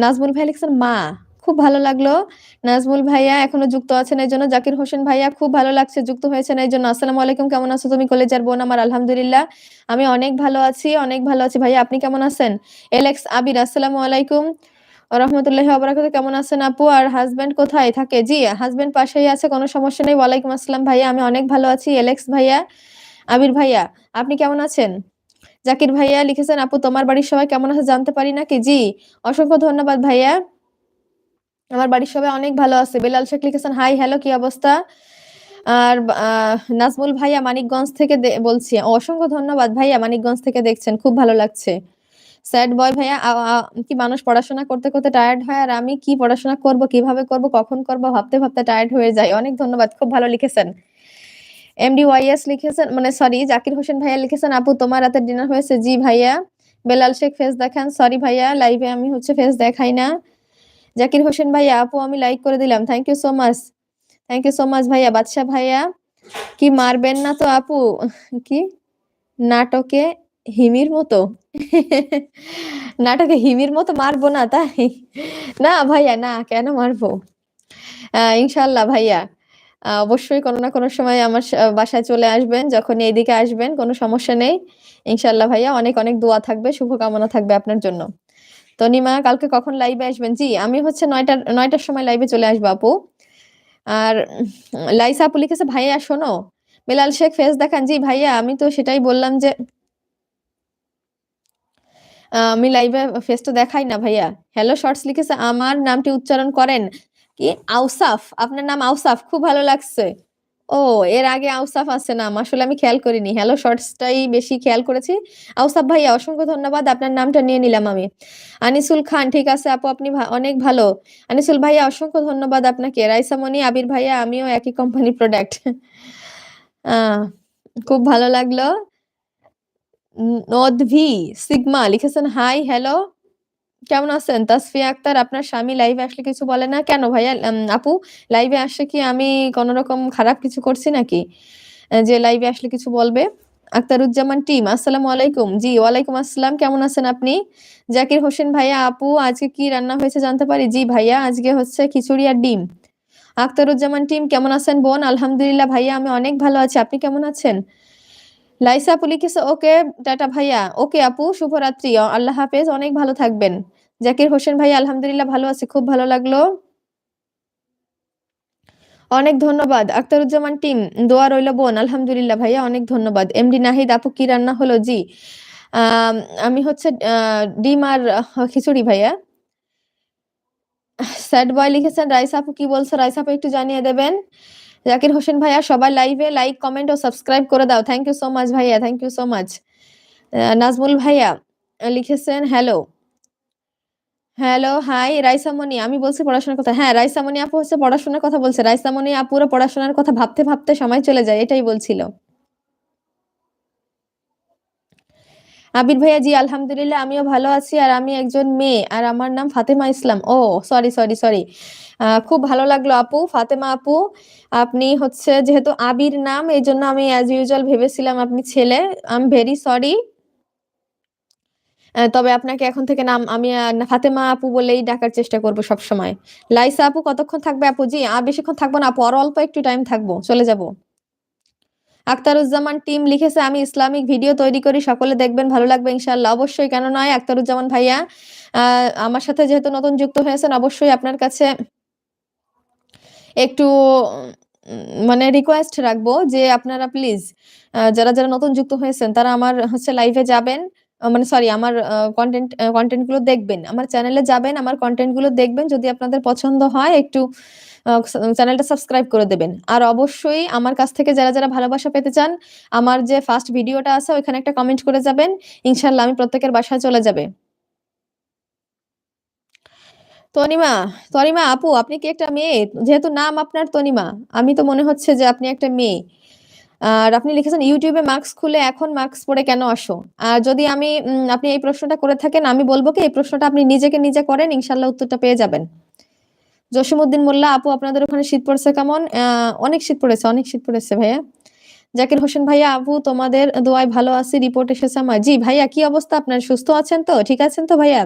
নাজমুল ভাই লিখছেন মা, খুব ভালো লাগলো। নাজমুল ভাইয়া এখনো যুক্ত আছেন এই জন্য। জাকির হোসেন ভাইয়া খুব ভালো লাগছে যুক্ত হয়েছেন এই জন্য। আসসালামু আলাইকুম, কেমন আছো তুমি কলেজার বোন আমার? আলহামদুলিল্লাহ আমি অনেক ভালো আছি, অনেক ভালো আছি ভাইয়া, আপনি কেমন আছেন? এলেক্স আবির আসসালামু আলাইকুম রহমতুল্লাহি ওয়া কেমন আছেন আপু? আর হাজবেন্ড কোথায় থাকে? জি হাজবেন্ড পাশেই আছে, কোনো সমস্যা নেই। ওয়ালাইকুম আসসালাম ভাইয়া, আমি অনেক ভালো আছি। এলেক্স ভাইয়া, আবির ভাইয়া, আপনি কেমন আছেন? জাকির ভাইয়া লিখেছেন আপু তোমার বাড়ির সবাই কেমন আছে জানতে পারি নাকি? জি অসংখ্য ধন্যবাদ ভাইয়া, আমার বাড়ির সবাই অনেক ভালো আছে। বেলাল শেখ লিখেছেন হাই হ্যালো, কি অবস্থা? আর নাজমুল ভাইয়া মানিকগঞ্জ থেকে বলছি, অসংখ্য ধন্যবাদ ভাইয়া, মানিকগঞ্জ থেকে দেখছেন, খুব ভালো লাগছে। স্যাড বয় ভাইয়া, কি মানুষ পড়াশোনা করতে করতে টায়ার্ড হয়, আর আমি কি পড়াশোনা করব, কিভাবে করব, কখন করব ভাবতে ভাবতে টায়ার্ড হয়ে যায়। অনেক ধন্যবাদ, খুব ভালো লিখেছেন। এমডিওয়াইএস লিখেছেন, মানে সরি জাকির হোসেন ভাইয়া লিখেছেন আপু তোমার রাতে ডিনার হয়েছে? জি ভাইয়া। বেলাল শেখ ফেস দেখান, সরি ভাইয়া লাইভে আমি ফেস দেখাই না। জাকির হোসেন ভাইয়া আপু আমি লাইক করে দিলাম, thank you so much, thank you so much ভাইয়া। বাদশা ভাইয়া কি মারবেন না তো আপু? কি নাটকে হিমির মতো? নাটকে হিমির মতো মারবো না তাই? না ভাইয়া, না কেন মারবো? ইনশাল্লাহ ভাইয়া, অবশ্যই কোনো না কোনো সময় আমার বাসায় চলে আসবেন, যখন এইদিকে আসবেন কোনো সমস্যা নেই। ইনশাল্লাহ ভাইয়া, অনেক অনেক দোয়া থাকবে, শুভকামনা থাকবে আপনার জন্য। তনিমা কালকে কখন লাইভে আসবেন? জি আমি 9টার সময় লাইভে চলে আসবো আপু। আর লাইসা আপু লিখেছে ভাইয়া শোনো। বেলাল শেখ ফেস দেখান, জি ভাইয়া আমি তো সেটাই বললাম যে আমি লাইভে ফেসটা দেখাই না ভাইয়া। হ্যালো শর্টস লিখেছে আমার নামটি উচ্চারণ করেন কি? আউসাফ, আপনার নাম আউসাফ, খুব ভালো লাগছে। ও, এর আগে আউসাফ আছে নাম, আসলে আমি খেয়াল করিনি, হ্যালো শর্টসটাই বেশি খেয়াল করেছি। আউসাফ ভাইয়া অসংখ্য ধন্যবাদ, আপনার নামটা নিয়ে নিলাম আমি। আনিসুল খান, ঠিক আছে আপু আপনি অনেক ভালো। আনিসুল ভাইয়া অসংখ্য ধন্যবাদ আপনাকে। রাইসামণি, আবির ভাইয়া আমিও একই কোম্পানি প্রোডাক্ট। আহ খুব ভালো লাগলো। নদভি সিগমা লিখেছেন হাই হ্যালো, কেমন আছেন? তাসফিয়া আক্তার, আপনার স্বামী লাইভে আসলে কিছু বলে না কেন ভাইয়া? আপু লাইভে আসলে কি আমি কোন রকম খারাপ কিছু করছি নাকি যে লাইভে আসলে কিছু বলবে? আক্তারুজ্জামান টিম আসসালামু আলাইকুম। জি ওয়ালাইকুম আসসালাম, কেমন আছেন আপনি? জাকির হোসেন ভাইয়া আপু আজকে কি রান্না হয়েছে জানতে পারি? জি ভাইয়া আজকে হচ্ছে খিচুড়ি আর ডিম। আক্তারুজ্জামান টিম কেমন আছেন বোন? আলহামদুলিল্লাহ ভাইয়া আমি অনেক ভালো আছি, আপনি কেমন আছেন? লাইসা আপু লিখেছে ওকে টাটা ভাইয়া, ওকে আপু শুভরাত্রি, আল্লাহ হাফেজ, অনেক ভালো থাকবেন। জাকির হোসেন ভাই আলহামদুলিল্লাহ ভালো আছি, খুব ভালো লাগলো, অনেক ধন্যবাদ। আক্তারুজ্জামান টিম দোয়া রইল বোন, আলহামদুলিল্লাহ ভাইয়া অনেক ধন্যবাদ। এমডি নাহিদ আপু কি রান্না হলো? জি আমি ডিম আর খিচুড়ি ভাইয়া। স্যাড বয় লিখেছেন রাইস আপু কি বলছো? রাইস আপু একটু জানিয়ে দেবেন। জাকির হোসেন ভাইয়া সবাই লাইভে লাইক কমেন্ট ও সাবস্ক্রাইব করে দাও, থ্যাংক ইউ সো মাচ ভাইয়া, thank you so much. Nazmul ভাইয়া লিখেছেন হ্যালো, হ্যালো হাই রাইসামণি, আমি বলছি পড়াশোনার কথা। হ্যাঁ রাইসামণি আপু পড়াশোনার কথা বলছে, রাইসামণি আপুরও পড়াশোনার কথা ভাবতে ভাবতে সময় চলে যায়, এটাই বলছিল। আবির ভাইয়া জি আলহামদুলিল্লাহ আমিও ভালো আছি, আর আমি একজন মেয়ে আর আমার নাম ফাতেমা ইসলাম। ও সরি সরি সরি, খুব ভালো লাগলো আপু, ফাতেমা আপু আপনি যেহেতু আবির নাম এই জন্য আমি অ্যাজ ইউজুয়াল ভেবেছিলাম আপনি ছেলে। I am very sorry. তবে আপনাকে এখন থেকে নাম আমি ফাতেমা আপু বলেই ডাকার চেষ্টা করব সব সময়। লাইসা আপু কতক্ষণ থাকবে আপু? জি আর বেশিক্ষণ থাকবো না আপু, আর অল্প একটু টাইম থাকবো, চলে যাব। আক্তারুজ্জামান টিম লিখেছে আমি ইসলামিক ভিডিও তৈরি করি, সকলে দেখবেন, ভালো লাগবে ইনশাআল্লাহ। অবশ্যই, কেন নয় আক্তারুজ্জামান ভাইয়া, আমার সাথে যেহেতু নতুন যুক্ত হয়েছেন অবশ্যই আপনার কাছে একটু মানে রিকোয়েস্ট রাখবো যে আপনারা প্লিজ যারা যারা নতুন যুক্ত হয়েছেন তারা আমার লাইভে যাবেন, মানে সরি আমার কন্টেন্ট গুলো দেখবেন, আমার চ্যানেলে যাবেন, আমার কন্টেন্ট গুলো দেখবেন, যদি আপনাদের পছন্দ হয় একটু চ্যানেলটা সাবস্ক্রাইব করে দেবেন। আর অবশ্যই আমার কাছ থেকে যারা যারা ভালোবাসা পেতে চান, আমার যে ফার্স্ট ভিডিওটা আছে ওইখানে একটা কমেন্ট করে যাবেন, ইনশাল্লাহ আমি প্রত্যেকের বাসায় চলে যাবে। তনিমা, তনিমা আপু আপনি কি একটা মেয়ে? যেহেতু নাম আপনার তনিমা, আমি তো মনে হচ্ছে যে আপনি একটা মেয়ে। আর আপনি লিখেছেন ইউটিউবে মাস্ক খুলে এখন মাস্ক পরে কেন আসো? আর যদি আপনি এই প্রশ্নটা করে থাকেন, আমি বলবো কি এই প্রশ্নটা আপনি নিজেকে নিজে করেন, ইনশাল্লাহ উত্তরটা পেয়ে যাবেন। জসিমউদ্দিন মোল্লা আপু আপনাদের ওখানে শীত পড়ছে কেমন? অনেক শীত পড়েছে, অনেক শীত পড়েছে ভাইয়া। জাকির হোসেন ভাইয়া আপু তোমাদের দোয়ায় ভালো আছি, রিপোর্ট এসেছে আমার। জি ভাইয়া কি অবস্থা আপনার? সুস্থ আছেন তো? ঠিক আছেন তো ভাইয়া?